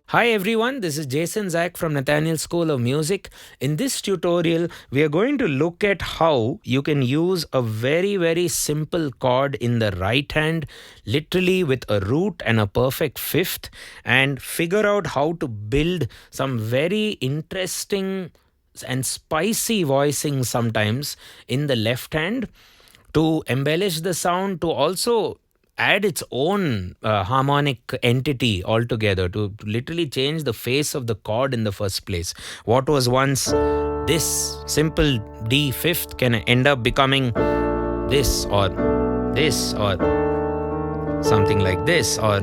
Hi everyone, this is Jason Zach from Nathaniel School of Music. In this tutorial, we are going to look at how you can use a very simple chord in the right hand, literally with a root and a perfect fifth, and figure out how to build some very interesting and spicy voicing sometimes in the left hand to embellish the sound, to also add its own harmonic entity altogether, to literally change the face of the chord in the first place. What was once this simple D fifth can end up becoming this or something like this, or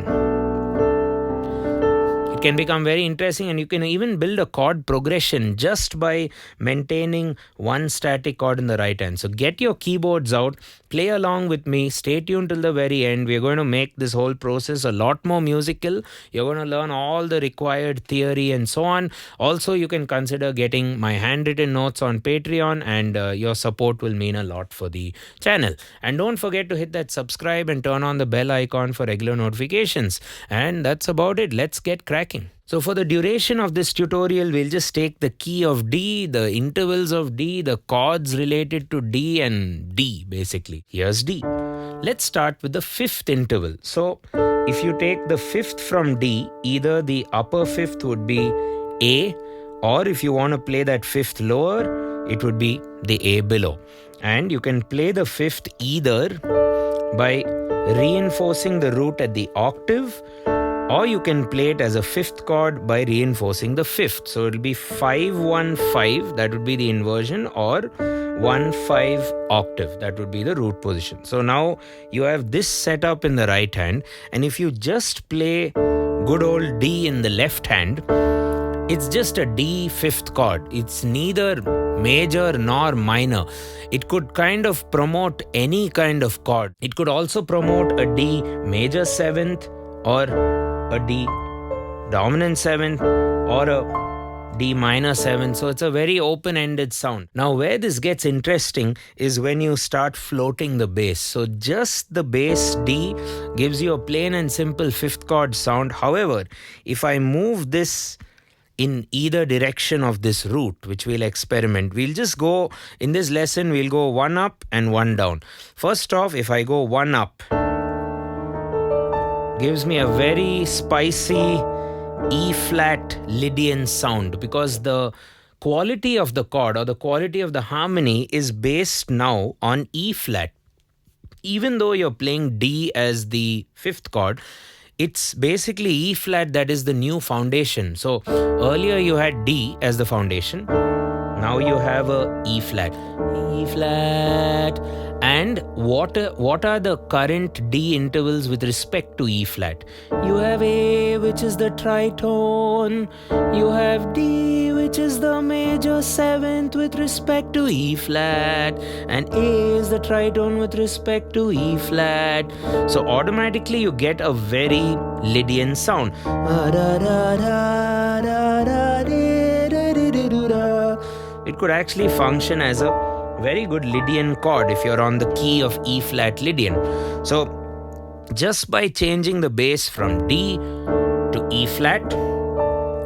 it can become very interesting, and you can even build a chord progression just by maintaining one static chord in the right hand. So get your keyboards out, play along with me, stay tuned till the very end. We're going to make this whole process a lot more musical. You're going to learn all the required theory and so on. Also, you can consider getting my handwritten notes on Patreon, and your support will mean a lot for the channel. And don't forget to hit that subscribe and turn on the bell icon for regular notifications. And that's about it. Let's get cracking. So for the duration of this tutorial, we'll just take the key of D, the intervals of D, the chords related to D, and D basically. Here's D. Let's start with the fifth interval. So if you take the fifth from D, either the upper fifth would be A, or if you want to play that fifth lower, it would be the A below. And you can play the fifth either by reinforcing the root at the octave, or you can play it as a fifth chord by reinforcing the fifth. So it will be 5-1-5, that would be the inversion, or 1-5 octave, that would be the root position. So now you have this set up in the right hand, and if you just play good old D in the left hand, it's just a D fifth chord. It's neither major nor minor. It could kind of promote any kind of chord. It could also promote a D major seventh, or a D dominant seventh, or a D minor seventh. So it's a very open-ended sound. Now where this gets interesting is when you start floating the bass. So just the bass D gives you a plain and simple fifth chord sound. However, if I move this in either direction of this root, which we'll experiment, we'll just go, in this lesson, we'll go one up and one down. First off, if I go one up, gives me a very spicy E-flat Lydian sound, because the quality of the chord or the quality of the harmony is based now on E-flat. Even though you're playing D as the fifth chord, it's basically E-flat that is the new foundation. So earlier you had D as the foundation. Now you have a E-flat. E-flat. And what are the current D intervals with respect to E-flat? You have A, which is the tritone. You have D, which is the major seventh with respect to E-flat. And A is the tritone with respect to E-flat. So automatically you get a very Lydian sound. It could actually function as a very good Lydian chord if you're on the key of E-flat Lydian. So just by changing the bass from D to E-flat,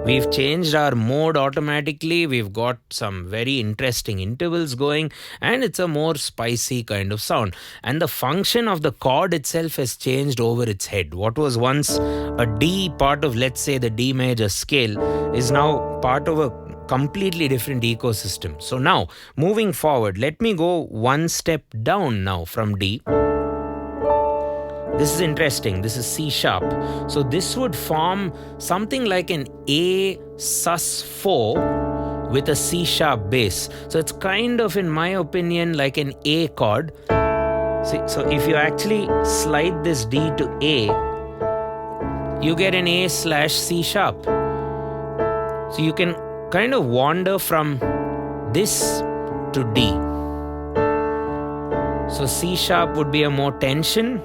We've changed our mode automatically. We've got some very interesting intervals going, and it's a more spicy kind of sound. And the function of the chord itself has changed over its head. What was once a D part of, let's say, the D major scale is now part of a completely different ecosystem. So now, moving forward, let me go one step down now from D. This is interesting. This is C sharp. So this would form something like an A sus4 with a C sharp bass. So it's kind of, in my opinion, like an A chord. See, so if you actually slide this D to A, you get an A/C sharp. So you can kind of wander from this to D. So C sharp would be a more tension.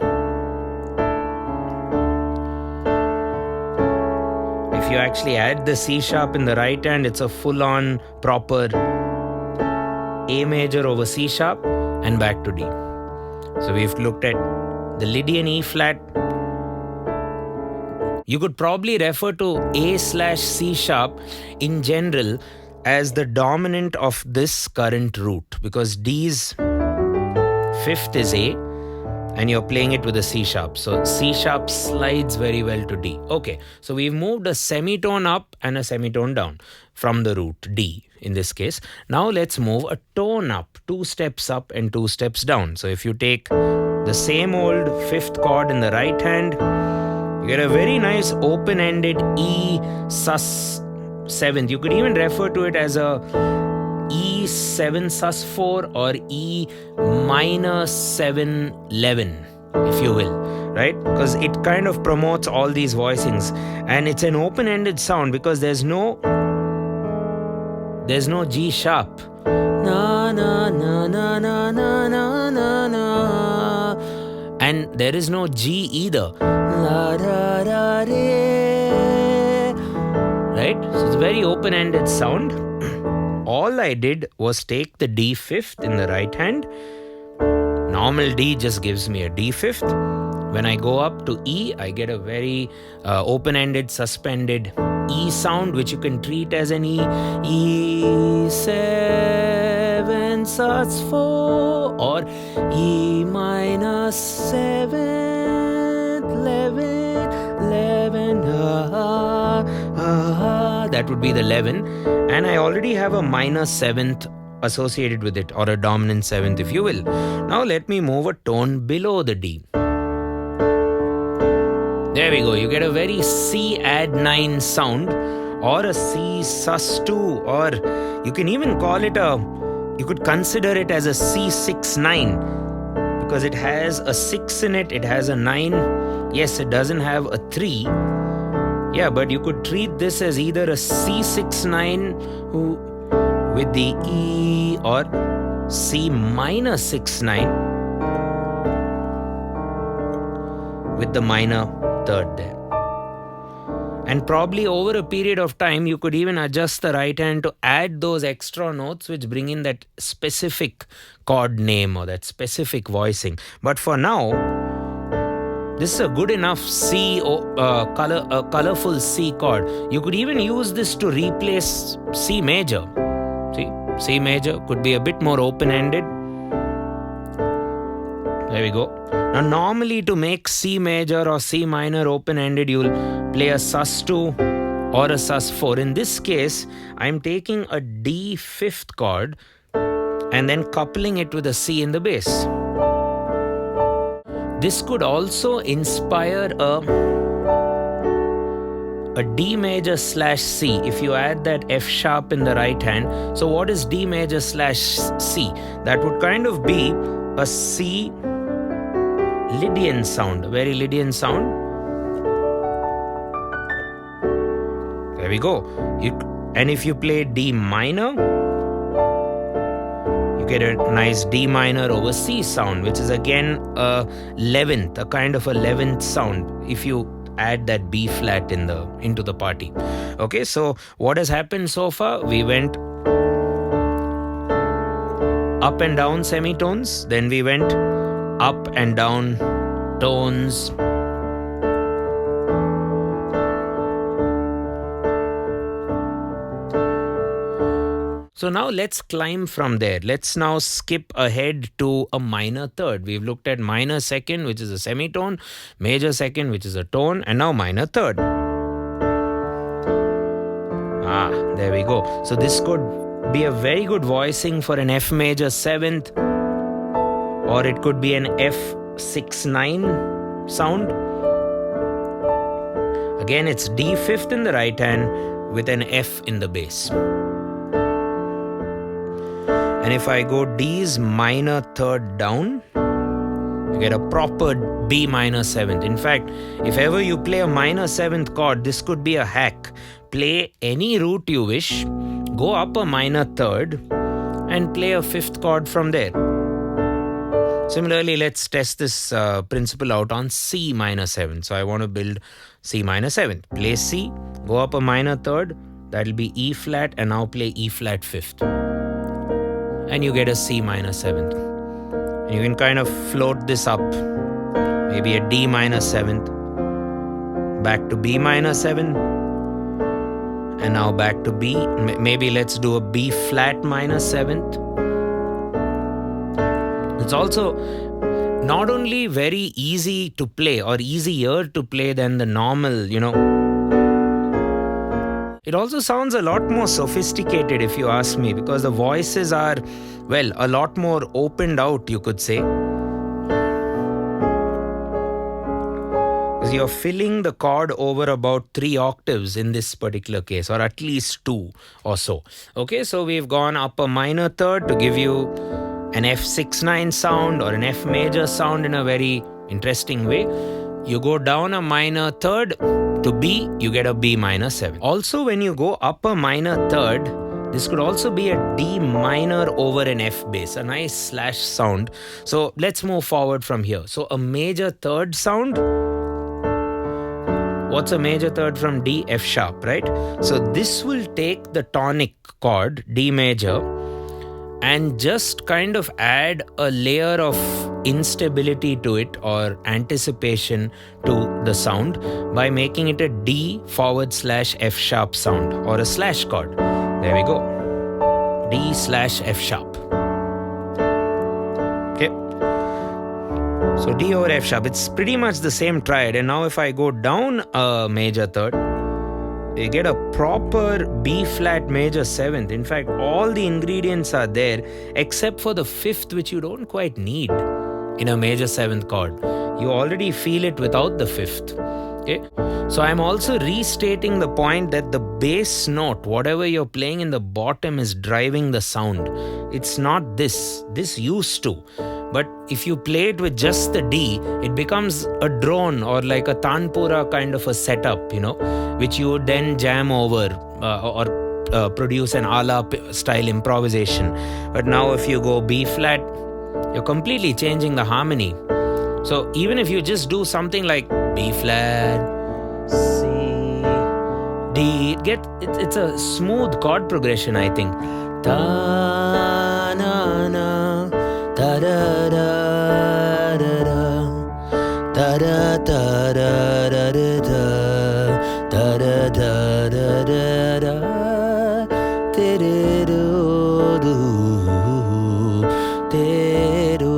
If you actually add the C sharp in the right hand, it's a full-on proper A major over C sharp and back to D. So we've looked at the Lydian E flat. You could probably refer to A/C sharp in general as the dominant of this current root, because D's fifth is A and you're playing it with a C sharp. So C sharp slides very well to D. Okay, so we've moved a semitone up and a semitone down from the root D in this case. Now let's move a tone up, 2 steps up and 2 steps down. So if you take the same old fifth chord in the right hand, you get a very nice open-ended E sus7. You could even refer to it as a E7 sus4 or E minor 711, if you will, right? Because it kind of promotes all these voicings, and it's an open-ended sound because there's no G sharp. Na na na na na na na na na. And there is no G either. La, da, da, de. Right? So it's a very open-ended sound. All I did was take the D fifth in the right hand. Normal D just gives me a D fifth. When I go up to E, I get a very open-ended, suspended E sound, which you can treat as an E. E7 sus4 or E minor 7th, 11, that would be the 11. And I already have a minor 7th associated with it, or a dominant 7th, if you will. Now let me move a tone below the D. There we go. You get a very C add 9 sound, or a C sus2, or you can even call it you could consider it as a C6-9, because it has a 6 in it, it has a 9. Yes, it doesn't have a 3. Yeah, but you could treat this as either a C6-9 with the E, or C minor 6-9 with the minor third there. And probably over a period of time, you could even adjust the right hand to add those extra notes which bring in that specific chord name or that specific voicing. But for now, this is a good enough colorful C chord. You could even use this to replace C major. See, C major could be a bit more open-ended. There we go. Now normally to make C major or C minor open-ended, you'll play a sus2 or a sus4. In this case, I'm taking a D fifth chord and then coupling it with a C in the bass. This could also inspire a D major /C if you add that F sharp in the right hand. So what is D major /C? That would kind of be a C Lydian sound, a very Lydian sound. There we go. And if you play D minor, you get a nice D minor over C sound, which is again a 11th, a kind of a 11th sound if you add that B flat into the party. Okay, so what has happened so far? We went up and down semitones, then we went up and down tones. So now let's climb from there. Let's now skip ahead to a minor third. We've looked at minor second, which is a semitone, major second, which is a tone, and now minor third. There we go. So this could be a very good voicing for an F major 7th, or it could be an F6-9 sound. Again, it's D 5th in the right hand with an F in the bass. And if I go D's minor third down, you get a proper B minor 7th. In fact, if ever you play a minor 7th chord, this could be a hack. Play any root you wish, go up a minor third, and play a 5th chord from there. Similarly, let's test this principle out on C minor 7. So I want to build C minor 7th. Play C, go up a minor third, that'll be E flat, and now play E flat 5th. And you get a C minor 7th. And you can kind of float this up. Maybe a D minor 7th, back to B minor 7, and now back to B. Maybe let's do a B flat minor 7th. It's also not only very easy to play or easier to play than the normal, It also sounds a lot more sophisticated if you ask me, because the voices are, well, a lot more opened out, you could say. Because you're filling the chord over about 3 octaves in this particular case, or at least 2 or so. Okay, so we've gone up a minor third to give you an F6-9 sound or an F major sound in a very interesting way. You go down a minor third to B, you get a B minor 7. Also, when you go up a minor third, this could also be a D minor over an F bass, a nice slash sound. So let's move forward from here. So a major third sound. What's a major third from D? F sharp, right? So this will take the tonic chord, D major, and just kind of add a layer of instability to it or anticipation to the sound by making it a D/F sharp sound or a slash chord. There we go. D/F sharp. Okay. So D over F sharp. It's pretty much the same triad. And now if I go down a major third, you get a proper B flat major 7th. In fact, all the ingredients are there except for the 5th, which you don't quite need in a major 7th chord. You already feel it without the 5th. Okay? So I'm also restating the point that the bass note, whatever you're playing in the bottom, is driving the sound. It's not this. This used to. But if you play it with just the D, it becomes a drone or like a tanpura kind of a setup, which you would then jam over or produce an ala style improvisation. But now if you go B flat, you're completely changing the harmony. So even if you just do something like B flat, C, D, it's a smooth chord progression, I think. Ta na na, ta da da da da, ta da da da da da, ta da da da da da, ti di do do, ti do.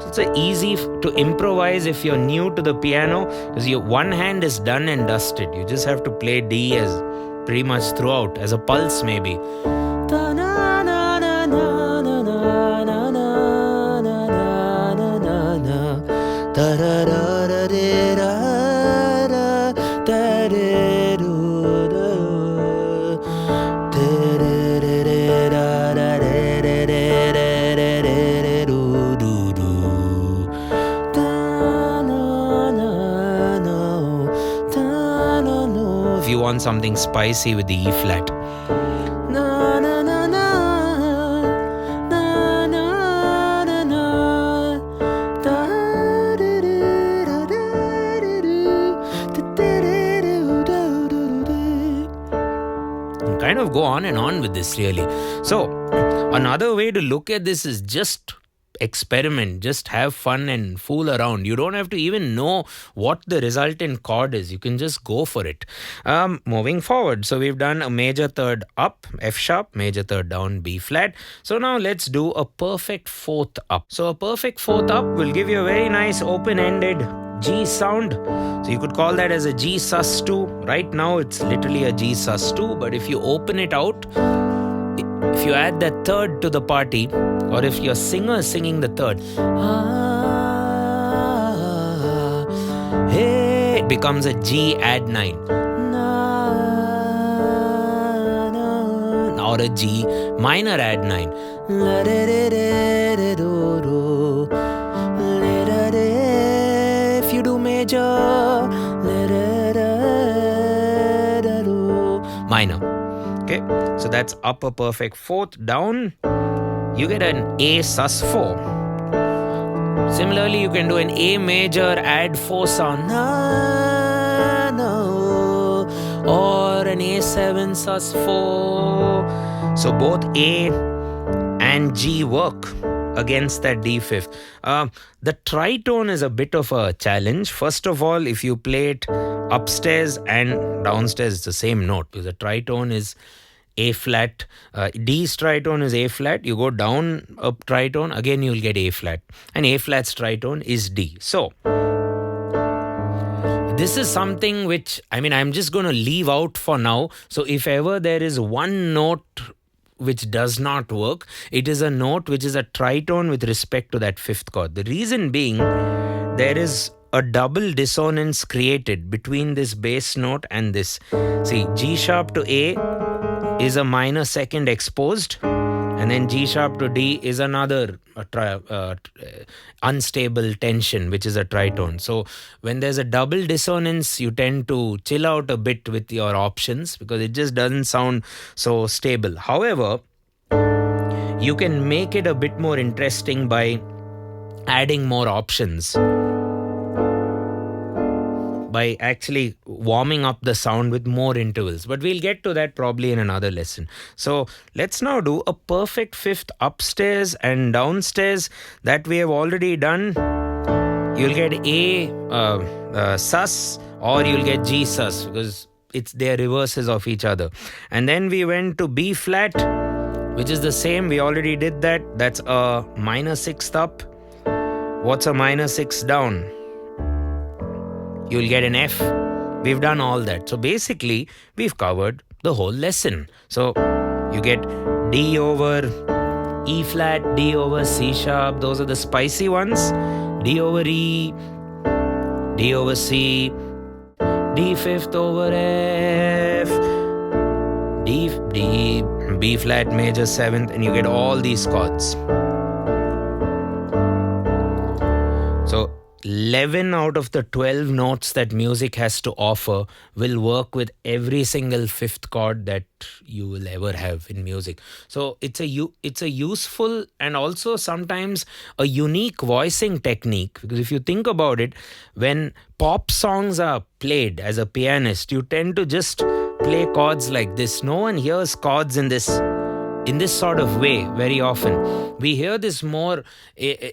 It's easy to improvise if you're new to the piano, because your one hand is done and dusted. You just have to play D as pretty much throughout, as a pulse maybe. If you want something spicy with the E flat. Kind of go on and on with this, really. So another way to look at this is just experiment. Just have fun and fool around. You don't have to even know what the resultant chord is. You can just go for it. Moving forward, so we've done a major third up, F sharp, major third down, B flat. So now let's do a perfect fourth up. So a perfect fourth up will give you a very nice open-ended G sound. So you could call that as a G sus2. Right now it's literally a G sus2, but if you open it out, if you add that third to the party, or if your singer is singing the third, hey, it becomes a G add 9. Or a G minor add 9. If you do major, minor. Okay, so that's up a perfect fourth. Down, you get an A sus4. Similarly, you can do an A major add 4 sound, or an A7 sus4. So both A and G work against that D fifth. The tritone is a bit of a challenge. First of all, if you play it upstairs and downstairs, it's the same note, because the tritone is A flat. D's tritone is A flat. You go down a tritone, again you'll get A flat. And A flat's tritone is D. So this is something which, I'm just going to leave out for now. So if ever there is one note which does not work, it is a note which is a tritone with respect to that fifth chord. The reason being, there is a double dissonance created between this bass note and this. See, G sharp to A is a minor second exposed, and then G sharp to D is another unstable tension, which is a tritone. So when there's a double dissonance, you tend to chill out a bit with your options because it just doesn't sound so stable. However, you can make it a bit more interesting by adding more options, by actually warming up the sound with more intervals. But we'll get to that probably in another lesson. So let's now do a perfect fifth upstairs and downstairs that we have already done. You'll get A sus, or you'll get G sus, because they're reverses of each other. And then we went to B flat, which is the same. We already did that. That's a minor sixth up. What's a minor sixth down? You'll get an F. We've done all that. So basically, we've covered the whole lesson. So you get D over E flat, D over C sharp. Those are the spicy ones. D over E, D over C, D fifth over F, B flat major seventh, and you get all these chords. So 11 out of the 12 notes that music has to offer will work with every single fifth chord that you will ever have in music. So it's a useful and also sometimes a unique voicing technique, because if you think about it, when pop songs are played as a pianist, you tend to just play chords like this. No one hears chords in this sort of way very often. We hear this more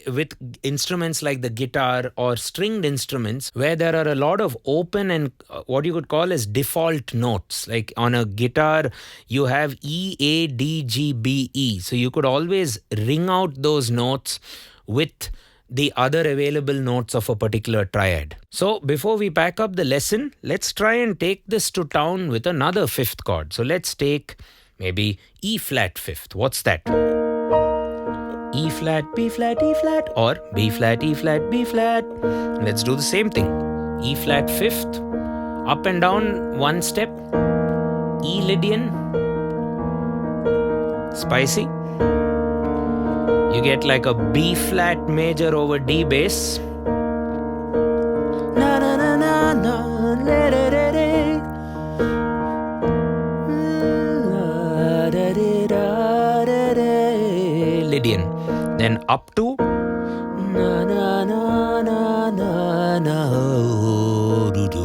with instruments like the guitar or stringed instruments, where there are a lot of open and what you could call as default notes. Like on a guitar, you have E, A, D, G, B, E. So you could always ring out those notes with the other available notes of a particular triad. So before we pack up the lesson, let's try and take this to town with another fifth chord. So let's take maybe E flat fifth. What's that? E flat, B flat, E flat, or B flat, E flat, B flat. Let's do the same thing. E flat fifth, up and down one step. E Lydian, spicy. You get like a B flat major over D bass. Na na na na na, le le le le. Lydian. Then up to na na na na na na, do do.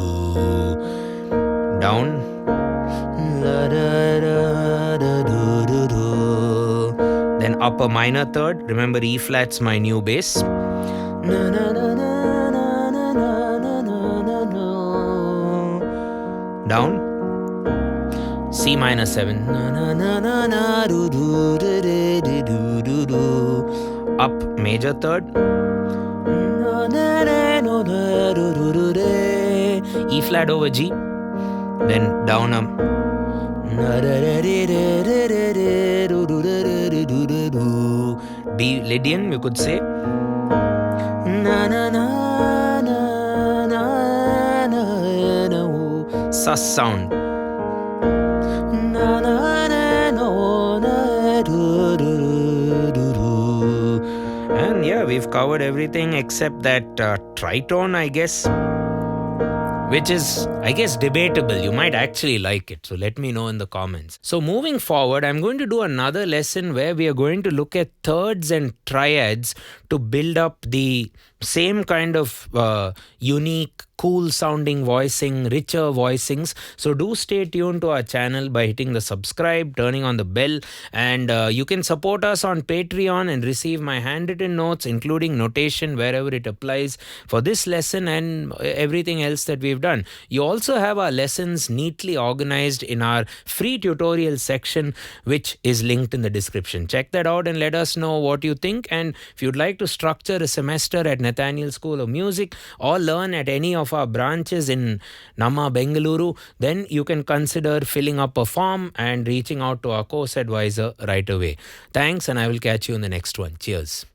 Down la da da da do do do. Then up a minor third. Remember, E flat's my new bass. Down. C minor 7. Up major third. E flat over G. Then down up. D Lydian, you could say. Sus sound. And yeah, we've covered everything except that tritone, I guess, which is, I guess, debatable. You might actually like it. So let me know in the comments. So moving forward, I'm going to do another lesson where we are going to look at thirds and triads to build up the same kind of unique, cool sounding voicing, richer voicings. So do stay tuned to our channel by hitting the subscribe, turning on the bell, and you can support us on Patreon and receive my handwritten notes, including notation wherever it applies for this lesson and everything else that we've done. You also have our lessons neatly organized in our free tutorial section, which is linked in the description. Check that out and let us know what you think. And if you'd like to structure a semester at Nathaniel School of Music or learn at any of our branches in Namma, Bengaluru, then you can consider filling up a form and reaching out to our course advisor right away. Thanks, and I will catch you in the next one. Cheers.